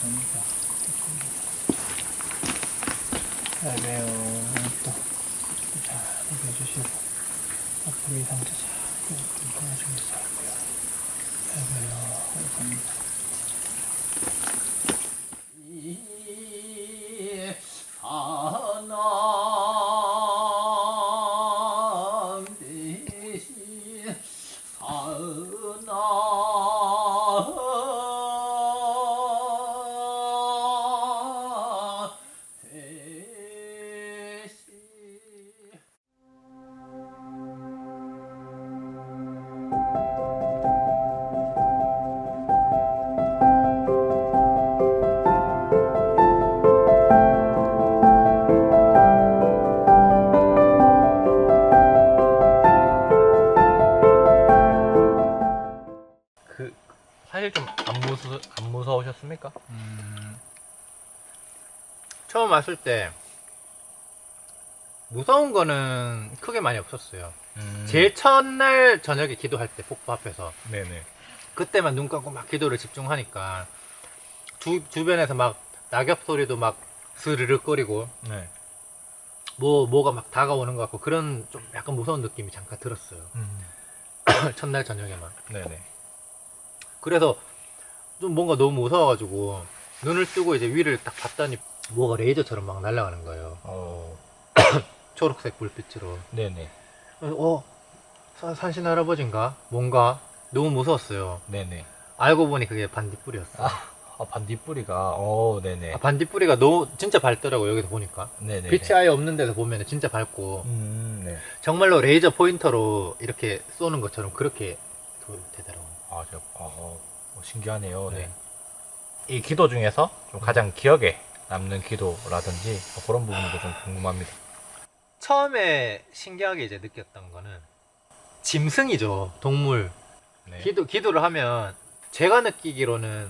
감사합니다. 잘 봬요. 또 잘 해주시고 앞으로 이 상태 잘 도와주길 바라고요. 잘 봬요. 감사합니다. 사남 대신 사남 대신 그 사실 좀 안 무서우셨습니까? 처음 왔을 때 무서운 거는 크게 많이 없었어요. 제일 첫날 저녁에 기도할 때 폭포 앞에서 네네. 그때만 눈 감고 막 기도를 집중하니까 주변에서 막 낙엽 소리도 막 스르륵거리고 네. 뭐가 막 다가오는 것 같고 그런 좀 약간 무서운 느낌이 잠깐 들었어요. 첫날 저녁에만. 네네. 그래서 좀 뭔가 너무 무서워가지고 눈을 뜨고 이제 위를 딱 봤더니 뭐가 레이저처럼 막 날아가는 거예요. 초록색 불빛으로. 네네. 그래서 산신 할아버지인가? 뭔가 너무 무서웠어요. 네네. 알고 보니 그게 반딧불이었어요. 반딧불이가, 네네. 반딧불이가 너무 진짜 밝더라고 여기서 보니까. 네네. 빛이 아예 없는 데서 보면 진짜 밝고 네. 정말로 레이저 포인터로 이렇게 쏘는 것처럼 그렇게 되더라고요. 신기하네요. 네. 네. 이 기도 중에서 좀 가장 기억에 남는 기도라든지 그런 부분도 좀 궁금합니다. 처음에 신기하게 이제 느꼈던 거는 짐승이죠. 동물. 네. 기도를 하면 제가 느끼기로는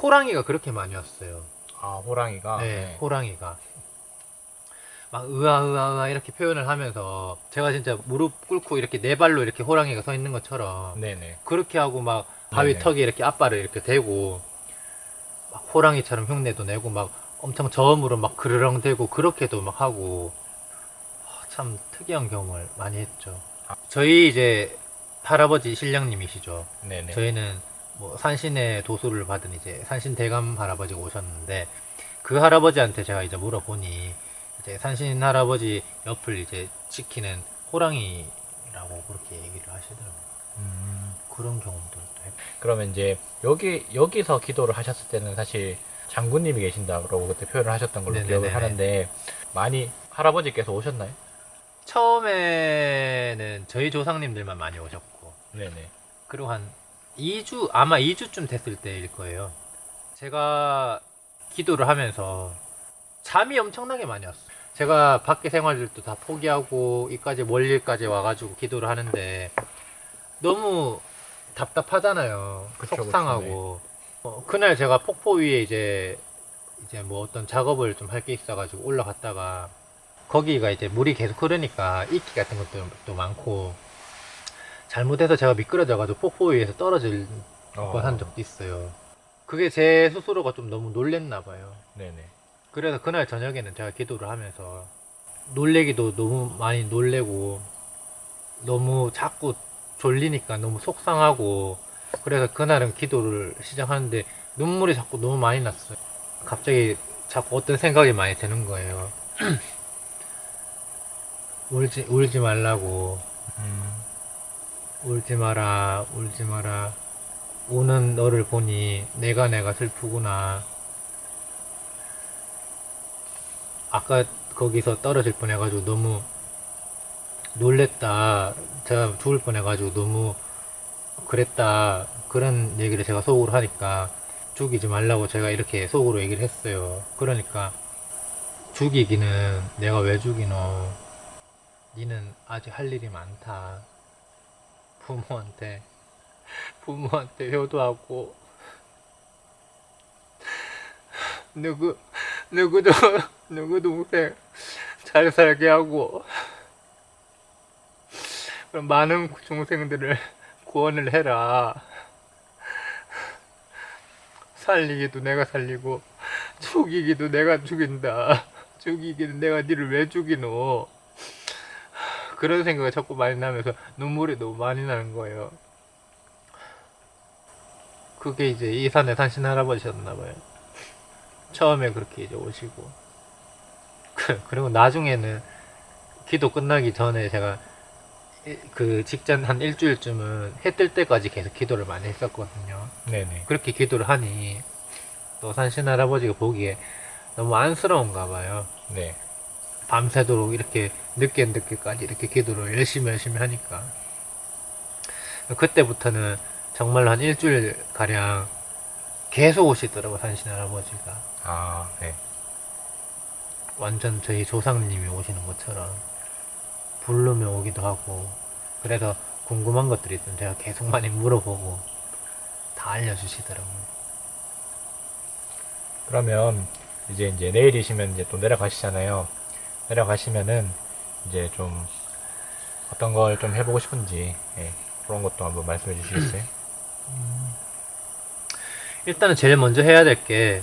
호랑이가 그렇게 많이 왔어요. 호랑이가. 네, 호랑이가 막 으아 이렇게 표현을 하면서 제가 진짜 무릎 꿇고 이렇게 네 발로 이렇게 호랑이가 서 있는 것처럼 네네. 그렇게 하고 막 바위 네네. 턱에 이렇게 앞발을 이렇게 대고 막 호랑이처럼 흉내도 내고 막 엄청 저음으로 막 그르렁 대고 그렇게도 막 하고 참 특이한 경험을 많이 했죠. 저희 이제 할아버지 신령님이시죠. 네네. 저희는 뭐 산신의 도수를 받은 이제 산신 대감 할아버지가 오셨는데 그 할아버지한테 제가 이제 물어보니 이제 산신 할아버지 옆을 이제 지키는 호랑이라고 그렇게 얘기를 하시더라고요. 그런 경험도 했고. 그러면 이제 여기서 기도를 하셨을 때는 사실 장군님이 계신다고 그때 표현을 하셨던 걸로 네네네네. 기억을 하는데 많이 할아버지께서 오셨나요? 처음에는 저희 조상님들만 많이 오셨고 네네. 그리고 한 2주 아마 2주쯤 됐을 때일 거예요. 제가 기도를 하면서 잠이 엄청나게 많이 왔어요. 제가 밖에 생활들도 다 포기하고 이까지 멀리까지 와가지고 기도를 하는데 너무 답답하잖아요. 그쵸, 속상하고. 그날 제가 폭포 위에 이제 뭐 어떤 작업을 좀 할 게 있어가지고 올라갔다가 거기가 이제 물이 계속 흐르니까 이끼 같은 것도 또 많고 잘못해서 제가 미끄러져가지고 폭포 위에서 떨어질 뻔한 적도 있어요. 그게 제 스스로가 좀 너무 놀랬나 봐요. 네네. 그래서 그날 저녁에는 제가 기도를 하면서 놀래기도 너무 많이 놀래고 너무 자꾸 졸리니까 너무 속상하고 그래서 그날은 기도를 시작하는데 눈물이 자꾸 너무 많이 났어요. 갑자기 자꾸 어떤 생각이 많이 드는 거예요. 울지 말라고. 울지 마라, 울지 마라. 우는 너를 보니 내가 슬프구나. 아까 거기서 떨어질 뻔해가지고 너무 놀랬다. 제가 죽을 뻔해가지고 너무 그랬다. 그런 얘기를 제가 속으로 하니까 죽이지 말라고 제가 이렇게 속으로 얘기를 했어요. 그러니까 죽이기는 내가 왜 죽이노? 니는 아직 할 일이 많다. 부모한테 효도하고 누구도 동생 잘 살게 하고 그럼 많은 중생들을 구원을 해라. 살리기도 내가 살리고 죽이기도 내가 죽인다. 죽이기는 내가 니를 왜 죽이노? 그런 생각이 자꾸 많이 나면서 눈물이 너무 많이 나는 거예요. 그게 이제 이 산의 산신 할아버지셨나봐요. 처음에 그렇게 이제 오시고 그리고 나중에는 기도 끝나기 전에 제가 그 직전 한 일주일쯤은 해 뜰 때까지 계속 기도를 많이 했었거든요. 네네. 그렇게 기도를 하니 또 산신 할아버지가 보기에 너무 안쓰러운가 봐요. 네. 밤새도록 이렇게 늦게까지 이렇게 기도를 열심히 하니까 그때부터는 정말로 한 일주일 가량 계속 오시더라고 산신 할아버지가. 아, 네. 완전 저희 조상님이 오시는 것처럼 부르면 오기도 하고, 그래서 궁금한 것들이 있으면 제가 계속 많이 물어보고 다 알려주시더라고요. 그러면 이제 내일이시면 이제 또 내려가시잖아요. 내려가시면은 이제 좀 어떤 걸 좀 해보고 싶은지, 예, 그런 것도 한번 말씀해 주시겠어요? 일단은 제일 먼저 해야 될 게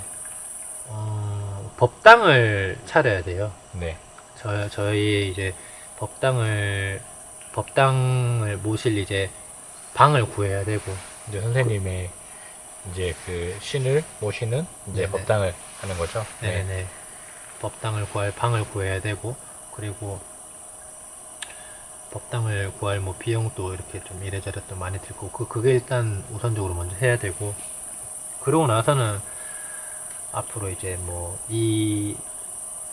법당을 차려야 돼요. 네. 저희 이제 법당을 모실 이제 방을 구해야 되고. 이제 선생님의 이제 그 신을 모시는 이제 네네. 법당을 하는 거죠. 네네. 법당을 구할 방을 구해야 되고, 그리고 법당을 구할 뭐 비용도 이렇게 좀 이래저래 또 많이 들고, 그게 일단 우선적으로 먼저 해야 되고, 그러고 나서는 앞으로 이제 뭐 이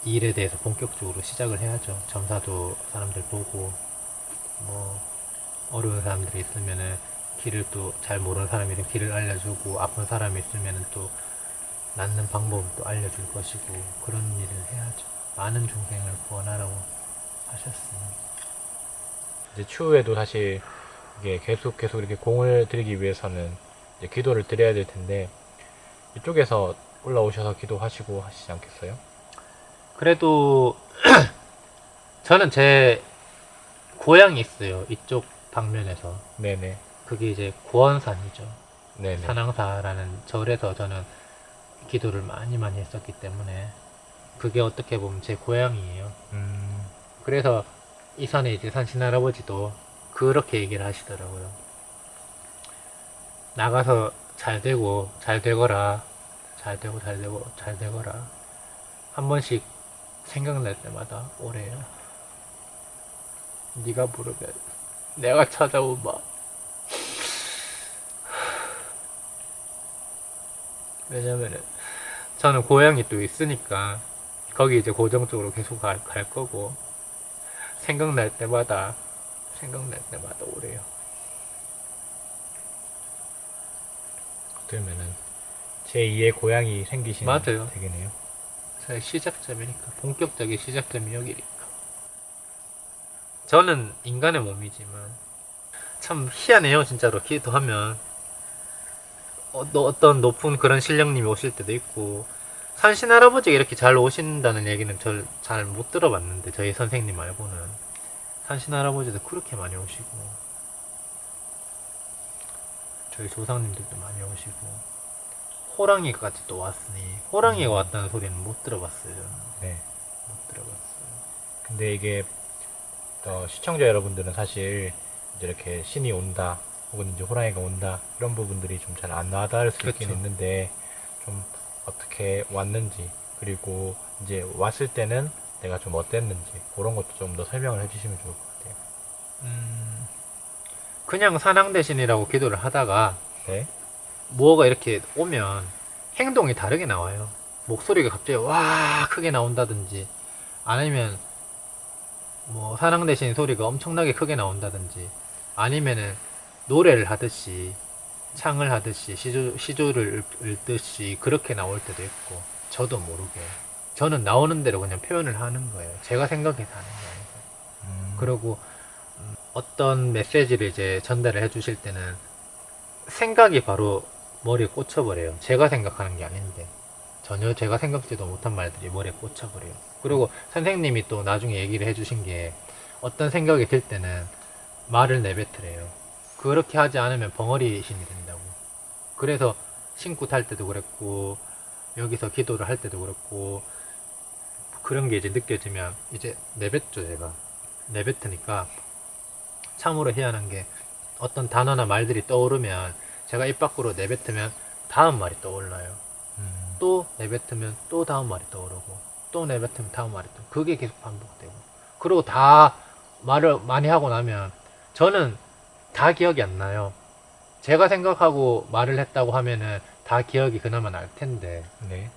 일에 대해서 본격적으로 시작을 해야죠. 점사도 사람들 보고, 뭐 어려운 사람들이 있으면은 길을 또 잘 모르는 사람이면 길을 알려주고, 아픈 사람이 있으면은 또 낫는 방법을 또 알려줄 것이고, 그런 일을 해야죠. 많은 중생을 구원하라고 하셨습니다. 이제 추후에도 사실 이게 계속 이렇게 공을 들이기 위해서는 이제 기도를 드려야 될 텐데, 이쪽에서 올라오셔서 기도하시고 하시지 않겠어요? 그래도 저는 제 고향이 있어요. 이쪽 방면에서. 네네. 그게 이제 구원산이죠. 네네. 산왕사라는 절에서 저는 기도를 많이 했었기 때문에 그게 어떻게 보면 제 고향이에요. 그래서 이 산에 이제 산신 할아버지도 그렇게 얘기를 하시더라고요. 나가서 잘 되거라. 잘 되거라. 한 번씩 생각날 때마다 오래요. 네가 부르면 내가 찾아오마. 왜냐면은 저는 고향이 또 있으니까 거기 이제 고정적으로 계속 갈 거고, 생각날 때마다 오래요. 그러면은 제2의 고향이 생기시는 맞아요. 되겠네요. 저의 시작점이니까, 본격적인 시작점이 여기니까. 저는 인간의 몸이지만 참 희한해요. 진짜로 기도하면 어떤 높은 그런 신령님이 오실 때도 있고, 산신 할아버지가 이렇게 잘 오신다는 얘기는 잘 못 들어봤는데, 저희 선생님 말고는 산신 할아버지도 그렇게 많이 오시고, 저희 조상님들도 많이 오시고, 호랑이까지 또 왔으니, 호랑이가 왔다는 소리는 못 들어봤어요. 저는. 네. 못 들어봤어요. 근데 이게 시청자 여러분들은 사실 이제 이렇게 신이 온다, 혹은 이제 호랑이가 온다, 이런 부분들이 좀 잘 안 와닿을 수 있긴 그쵸. 있는데, 좀 어떻게 왔는지, 그리고 이제 왔을 때는 내가 좀 어땠는지, 그런 것도 좀 더 설명을 해주시면 좋을 것 같아요. 그냥 산왕 대신이라고 기도를 하다가 네. 뭐가 이렇게 오면 행동이 다르게 나와요. 목소리가 갑자기 와 크게 나온다든지, 아니면 뭐 산왕 대신 소리가 엄청나게 크게 나온다든지, 아니면은 노래를 하듯이, 창을 하듯이, 시조를 읊듯이 그렇게 나올 때도 있고, 저도 모르게 저는 나오는 대로 그냥 표현을 하는 거예요. 제가 생각해서 하는 거예요. 그리고 어떤 메시지를 이제 전달을 해주실 때는 생각이 바로 머리에 꽂혀버려요. 제가 생각하는 게 아닌데, 전혀 제가 생각지도 못한 말들이 머리에 꽂혀버려요. 그리고 선생님이 또 나중에 얘기를 해주신 게, 어떤 생각이 들 때는 말을 내뱉으래요. 그렇게 하지 않으면 벙어리 신이 된다고. 그래서 신고 탈 때도 그랬고 여기서 기도를 할 때도 그랬고 그런 게 이제 느껴지면 이제 내뱉죠. 제가 내뱉으니까 참으로 희한한 게 어떤 단어나 말들이 떠오르면 제가 입 밖으로 내뱉으면 다음 말이 떠올라요. 또 내뱉으면 또 다음 말이 떠오르고 또 내뱉으면 다음 말이 떠오르고 그게 계속 반복되고 그리고 다 말을 많이 하고 나면 저는 다 기억이 안 나요. 제가 생각하고 말을 했다고 하면은 다 기억이 그나마 날 텐데 네.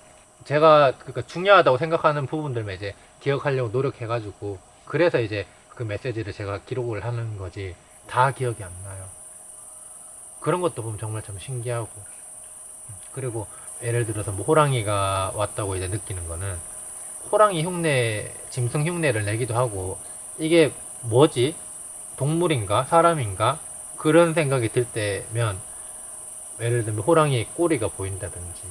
제가 그러니까 중요하다고 생각하는 부분들만 이제 기억하려고 노력해가지고 그래서 이제 그 메시지를 제가 기록을 하는 거지 다 기억이 안 나요. 그런 것도 보면 정말 참 신기하고 그리고 예를 들어서 뭐 호랑이가 왔다고 이제 느끼는 거는 호랑이 흉내, 짐승 흉내를 내기도 하고 이게 뭐지? 동물인가? 사람인가? 그런 생각이 들 때면 예를 들면 호랑이 꼬리가 보인다든지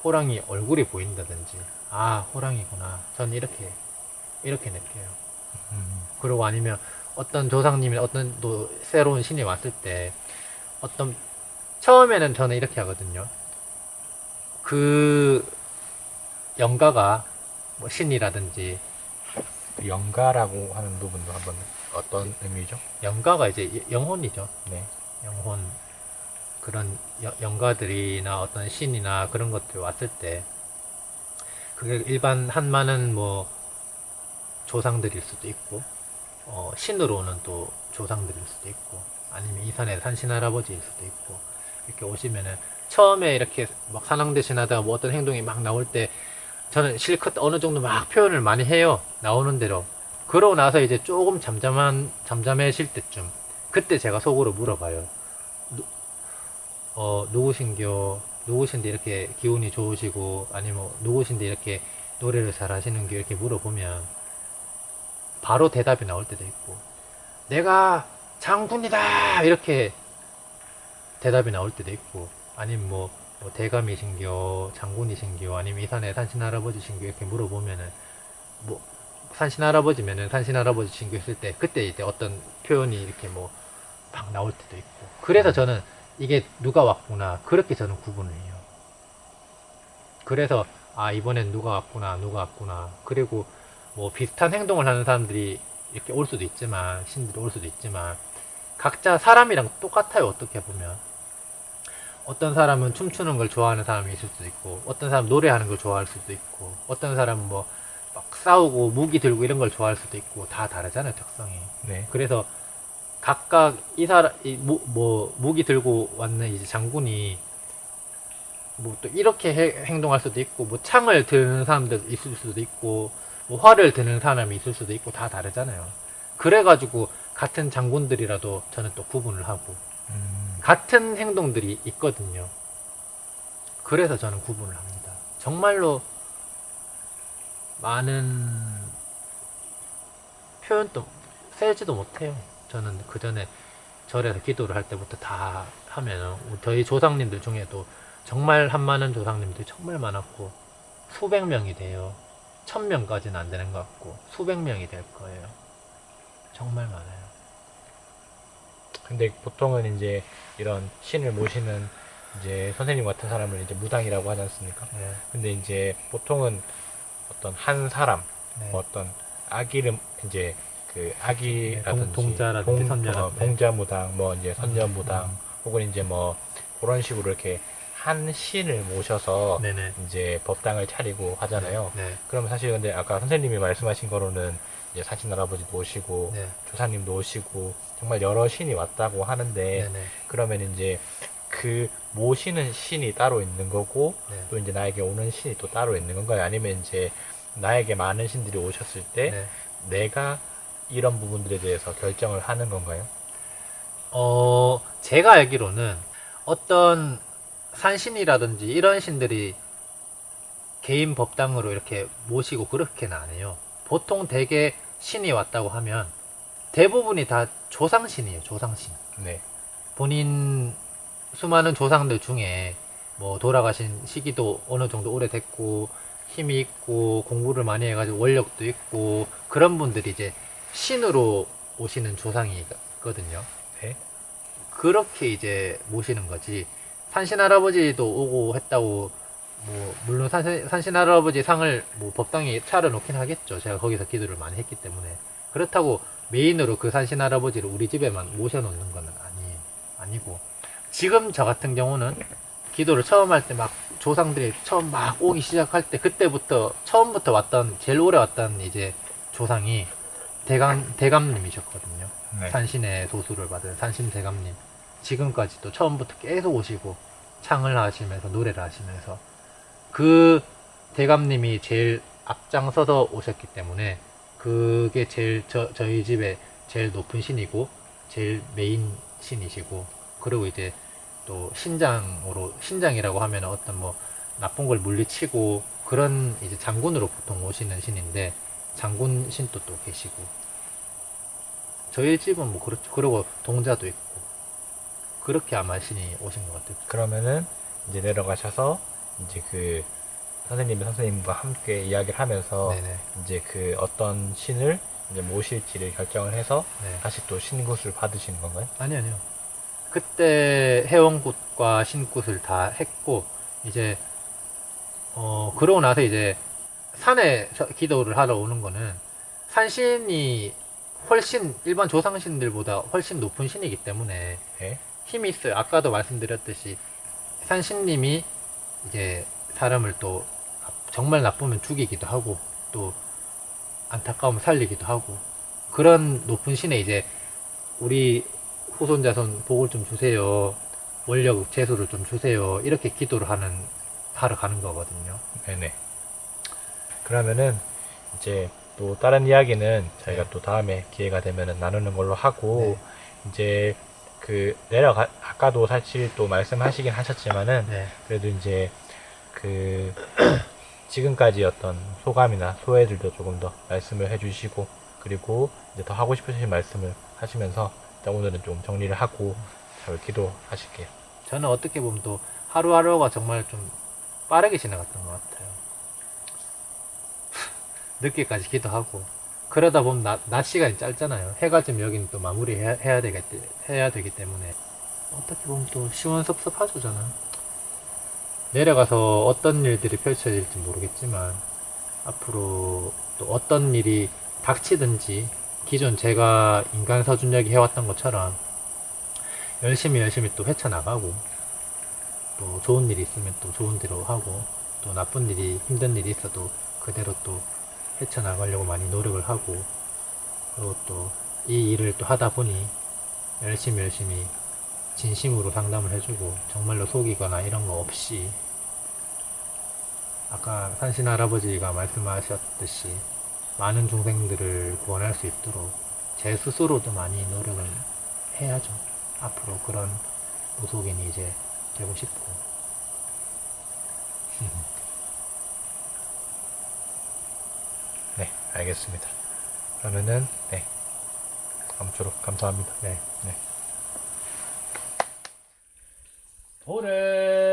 호랑이 얼굴이 보인다든지 아 호랑이구나 전 이렇게 느껴요. 그리고 아니면 어떤 조상님이 어떤 또 새로운 신이 왔을 때 어떤 처음에는 저는 이렇게 하거든요. 그 영가가 뭐 신이라든지 영가라고 하는 부분도 한번 어떤 의미죠? 영가가 이제 영혼이죠. 네. 영혼 그런 영가들이나 어떤 신이나 그런 것들 왔을 때 그게 일반 한마는 뭐 조상들일 수도 있고 신으로 오는 또 조상들일 수도 있고 아니면 이산의 산신 할아버지일 수도 있고 이렇게 오시면은 처음에 이렇게 막 산왕 대신하다가 뭐 어떤 행동이 막 나올 때 저는 실컷 어느 정도 막 표현을 많이 해요. 나오는 대로. 그러고 나서 이제 조금 잠잠해질 때쯤 그때 제가 속으로 물어봐요. 누구신겨? 누구신데 이렇게 기운이 좋으시고 아니면 누구신데 이렇게 노래를 잘 하시는겨? 이렇게 물어보면 바로 대답이 나올 때도 있고 내가 장군이다! 이렇게 대답이 나올 때도 있고 아니면 뭐 대감이신겨? 장군이신겨? 아니면 이산의 산신 할아버지신겨? 이렇게 물어보면은 뭐 산신 할아버지면은 산신 할아버지신겨 했을 때 그때 이제 어떤 표현이 이렇게 뭐 막 나올 때도 있고 그래서 저는 이게 누가 왔구나 그렇게 저는 구분을 해요. 그래서 아 이번엔 누가 왔구나 그리고 뭐 비슷한 행동을 하는 사람들이 이렇게 올 수도 있지만 신들이 올 수도 있지만 각자 사람이랑 똑같아요. 어떻게 보면 어떤 사람은 춤추는 걸 좋아하는 사람이 있을 수도 있고 어떤 사람은 노래하는 걸 좋아할 수도 있고 어떤 사람은 뭐 막 싸우고 무기 들고 이런 걸 좋아할 수도 있고 다 다르잖아요. 특성이. 네. 그래서 각각 이 사람 무기 들고 왔는 이제 장군이 뭐 또 이렇게 행동할 수도 있고 뭐 창을 드는 사람도 있을 수도 있고 뭐 활을 드는 사람이 있을 수도 있고 다 다르잖아요. 그래가지고 같은 장군들이라도 저는 또 구분을 하고 같은 행동들이 있거든요. 그래서 저는 구분을 합니다. 정말로 많은 표현도 세지도 못해요. 저는 그 전에 절에서 기도를 할 때부터 다 하면은 저희 조상님들 중에도 정말 한많은 조상님들이 정말 많았고 수백 명이 돼요. 1000명까지는 안 되는 것 같고 수백 명이 될 거예요. 정말 많아요. 근데 보통은 이제 이런 신을 모시는 이제 선생님 같은 사람을 이제 무당이라고 하지 않습니까? 네. 근데 이제 보통은 어떤 한 사람, 네. 뭐 어떤 아기를 이제 그 아기라든지 동자라든지 선녀라든지 동자무당, 뭐 이제 선녀무당, 혹은 이제 뭐 그런 식으로 이렇게 한 신을 모셔서 네네. 이제 법당을 차리고 하잖아요. 네. 그러면 사실 근데 아까 선생님이 말씀하신 거로는 이제 산신 할아버지도 오시고 네. 조사님도 오시고 정말 여러 신이 왔다고 하는데 네네. 그러면 이제 그 모시는 신이 따로 있는 거고 네. 또 이제 나에게 오는 신이 또 따로 있는 건가요? 아니면 이제 나에게 많은 신들이 오셨을 때 네. 내가 이런 부분들에 대해서 결정을 하는 건가요? 제가 알기로는 어떤 산신이라든지 이런 신들이 개인 법당으로 이렇게 모시고 그렇게는 안 해요. 보통 대개 신이 왔다고 하면 대부분이 다 조상신이에요. 조상신. 네. 본인 수많은 조상들 중에 뭐 돌아가신 시기도 어느 정도 오래됐고 힘이 있고 공부를 많이 해가지고 원력도 있고 그런 분들이 이제 신으로 오시는 조상이 있거든요. 네. 그렇게 이제 모시는 거지 산신 할아버지도 오고 했다고 뭐 물론 산신 할아버지 상을 뭐 법당에 차려놓긴 하겠죠. 제가 거기서 기도를 많이 했기 때문에. 그렇다고 메인으로 그 산신 할아버지를 우리 집에만 모셔놓는 건 아니고, 지금 저 같은 경우는 기도를 처음 할 때 막 조상들이 처음 막 오기 시작할 때 그때부터 처음부터 왔던 제일 오래 왔던 이제 조상이 대감님이셨거든요. 네. 산신의 소수를 받은 산신 대감님. 지금까지도 처음부터 계속 오시고 창을 하시면서 노래를 하시면서 그 대감님이 제일 앞장서서 오셨기 때문에 그게 제일 저희 집에 제일 높은 신이고 제일 메인 신이시고, 그리고 이제 또 신장이라고 하면 어떤 뭐 나쁜 걸 물리치고 그런 이제 장군으로 보통 오시는 신인데, 장군 신도 또 계시고, 저희 집은 뭐 그렇죠. 그리고 동자도 있고 그렇게 아마 신이 오신 것 같아요. 그러면은 이제 내려가셔서 이제 그 선생님과 함께 이야기를 하면서 네네. 이제 그 어떤 신을 이제 모실지를 결정을 해서 네. 다시 또 신굿을 받으시는 건가요? 아니요. 그때 해원굿과 신굿을 다 했고, 이제, 그러고 나서 이제, 산에 기도를 하러 오는 거는, 산신이 훨씬, 일반 조상신들보다 훨씬 높은 신이기 때문에, 네. 힘이 있어요. 아까도 말씀드렸듯이, 산신님이 이제, 사람을 또, 정말 나쁘면 죽이기도 하고, 또, 안타까우면 살리기도 하고, 그런 높은 신에 이제, 우리 후손 자손 복을 좀 주세요. 원력 재수를 좀 주세요. 이렇게 기도를 하러 가는 거거든요. 네네. 그러면은 이제 또 다른 이야기는 저희가 네. 또 다음에 기회가 되면은 나누는 걸로 하고, 이제 그 아까도 사실 또 말씀하시긴 하셨지만은 네. 그래도 이제 그 지금까지 어떤 소감이나 소회들도 조금 더 말씀을 해주시고, 그리고 이제 더 하고 싶으신 말씀을 하시면서 일단 오늘은 좀 정리를 하고 잘 기도하실게요. 저는 어떻게 보면 또 하루하루가 정말 좀 빠르게 지나갔던 것 같아요. 늦게까지 기도하고 그러다 보면 낮 시간이 짧잖아요. 해가 지면 여기는 또 마무리해야 되기 때문에 어떻게 보면 또 시원섭섭하죠. 저는 내려가서 어떤 일들이 펼쳐질지 모르겠지만 앞으로 또 어떤 일이 닥치든지 기존 제가 인간 서준역이 해왔던 것처럼 열심히 또 헤쳐나가고, 또 좋은 일이 있으면 또 좋은 대로 하고, 또 나쁜 일이 힘든 일이 있어도 그대로 또 헤쳐나가려고 많이 노력을 하고, 그리고 또 이 일을 또 하다 보니 열심히 진심으로 상담을 해주고 정말로 속이거나 이런 거 없이, 아까 산신 할아버지가 말씀하셨듯이 많은 중생들을 구원할 수 있도록 제 스스로도 많이 노력을 해야죠. 앞으로 그런 무속인이 이제 되고 싶고. 네, 알겠습니다. 그러면은 네, 아무쪼록 감사합니다. 네. 도래